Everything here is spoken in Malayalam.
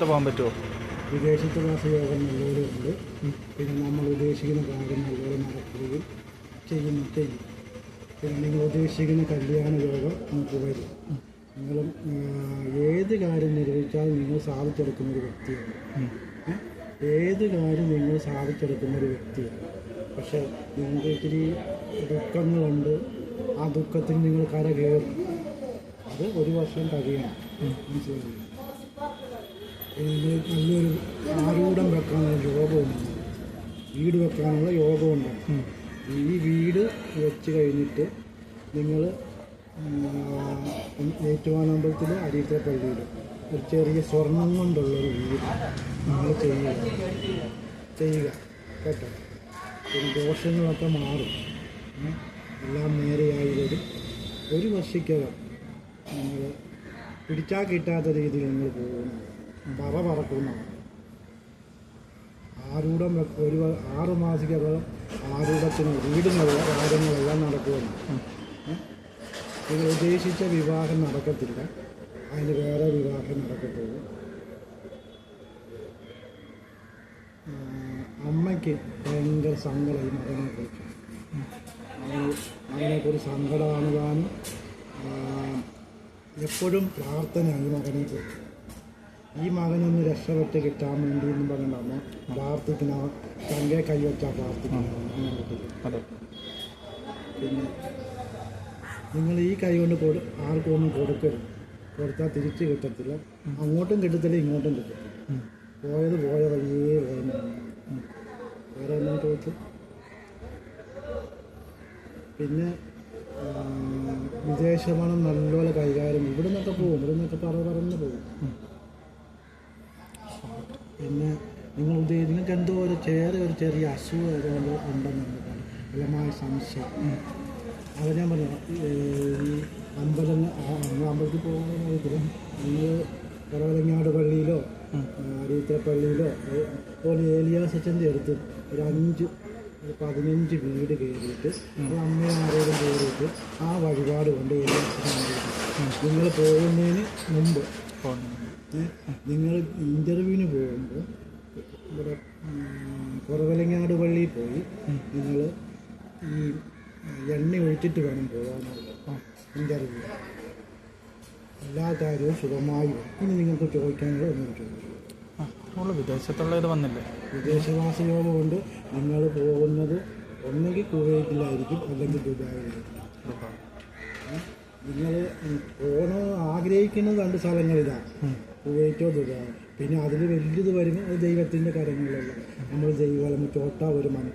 പോകാൻ പറ്റുമോ? വിദേശത്ത് വാസയോഗം നല്ലവരുണ്ട്. പിന്നെ നമ്മൾ ഉദ്ദേശിക്കുന്ന കാര്യം നല്ലപോലെ നടക്കുകയും ചെയ്യും. പിന്നെ നിങ്ങൾ ഉദ്ദേശിക്കുന്ന കല്യാണ യോഗം നിങ്ങൾക്ക് വരും. നിങ്ങളും ഏത് കാര്യം നിർവഹിച്ചാലും നിങ്ങൾ സാധിച്ചെടുക്കുന്നൊരു വ്യക്തിയാണ്. ഏത് കാര്യം നിങ്ങൾ സാധിച്ചെടുക്കുന്നൊരു വ്യക്തിയാണ്. പക്ഷേ നിങ്ങൾക്ക് ഇത്തിരി ദുഃഖങ്ങളുണ്ട്. ആ ദുഃഖത്തിൽ നിങ്ങൾ കരകയറും. അത് ഒരു വർഷം കഴിയണം. മനസ്സിലായി? നല്ലൊരു ആരൂഢം വെക്കാനുള്ള യോഗമുണ്ട്. വീട് വെക്കാനുള്ള യോഗമുണ്ട്. ഈ വീട് വെച്ച് കഴിഞ്ഞിട്ട് നിങ്ങൾ ഏറ്റുമാനമ്പലത്തിൽ അരീക്കര പള്ളിയിൽ ഒരു ചെറിയ സ്വർണം കൊണ്ടുള്ളൊരു വീട് നിങ്ങൾ ചെയ്യുക കേട്ടോ. പിന്നെ ദോഷങ്ങളൊക്കെ മാറും. എല്ലാം നേരെയായി വരും. ഒരു വർഷക്കകം നിങ്ങൾ പിടിച്ചാൽ കിട്ടാത്ത രീതിയിൽ നിങ്ങൾ പോകുന്നു. പറക്കുന്നതാണ്. ആരൂഢം ഒരു 6 മാസക്കകം ആരൂഢത്തിന് വീടിനുള്ള കാര്യങ്ങളെല്ലാം നടക്കുകയാണ്. നിങ്ങൾ ഉദ്ദേശിച്ച വിവാഹം നടക്കത്തില്ല. അതിന് വേറെ വിവാഹം നടക്കത്തുള്ളൂ. അമ്മയ്ക്ക് ഭയങ്കര സങ്കടം ഈ മകനെക്കുറിച്ച്. മകനെക്കുറിച്ച് സങ്കടമാണ് താനും. എപ്പോഴും പ്രാർത്ഥനയാണ് ഈ മകനെക്കുറിച്ച്. ഈ മകനൊന്ന് രക്ഷപ്പെട്ട് കിട്ടാൻ വേണ്ടി എന്നും പറഞ്ഞിട്ടാണ് പ്രാർത്ഥിക്കുന്ന. തൻ്റെ കൈവച്ചാൽ പ്രാർത്ഥിക്കുന്ന. പിന്നെ നിങ്ങൾ ഈ കൈ കൊണ്ട് ആർക്കും ഒന്നും കൊടുക്കരുത്. കൊടുത്താൽ തിരിച്ച് കിട്ടത്തില്ല. അങ്ങോട്ടും കിട്ടത്തില്ല, ഇങ്ങോട്ടും കിട്ടത്തില്ല. പോയത് പോയ വഴിയേ വേണം. വേറെ ഒന്നും ചോദിച്ചു. പിന്നെ വിദേശപണം നല്ലപോലെ കൈകാര്യം. ഇവിടെ നിന്നൊക്കെ പോകും. ഇവിടെ നിന്നൊക്കെ പറഞ്ഞ് പോകും. പിന്നെ നിങ്ങൾക്ക് എന്തോ ഒരു ചെറിയ അസുഖം ഉണ്ടെന്നുള്ളതാണ് ബലമായ സംശയം. അത് ഞാൻ പറഞ്ഞു. ഈ അമ്പലത്തിൽ പോകുന്ന നിങ്ങൾ കരവലങ്ങാട് പള്ളിയിലോ അരീത്തര പള്ളിയിലോ അതുപോലെ ഏലിയാസച്ചൻ്റെ അടുത്ത് ഒരു 15 വീട് കയറിയിട്ട് അമ്മയും ആരോടും കയറിയിട്ട് ആ വഴിപാട് കൊണ്ട് നിങ്ങൾ പോകുന്നതിന് മുമ്പ് നിങ്ങൾ ഇൻ്റർവ്യൂവിന് പോകുമ്പോൾ ഇവിടെ കുറവലങ്ങാട് പള്ളിയിൽ പോയി നിങ്ങൾ ഈ എണ്ണ ഒഴിച്ചിട്ട് വേണം പോകാനുള്ള ഇൻ്റർവ്യൂ. എല്ലാ കാര്യവും സുഖമായി വരും. ഇനി നിങ്ങൾക്ക് ചോദിക്കാനുള്ള ഒന്നും ചോദിച്ചു. വിദേശത്തുള്ള ഇത് വന്നില്ലേ? വിദേശവാസ യോഗം കൊണ്ട് നിങ്ങൾ പോകുന്നത് ഒന്നെങ്കിൽ കുവൈറ്റിലായിരിക്കും, അല്ലെങ്കിൽ ദുബായിലായിരിക്കും. നിങ്ങൾ ആഗ്രഹിക്കുന്ന 2 സ്ഥലങ്ങളിതാണ്, കുവൈറ്റോ ദുബായ്. പിന്നെ അതിൽ വലിയത് വരുമ്പോൾ അത് ദൈവത്തിൻ്റെ കാര്യങ്ങളിലുള്ള നമ്മൾ ദൈവം ചോട്ടാ ഒരാളാണ്.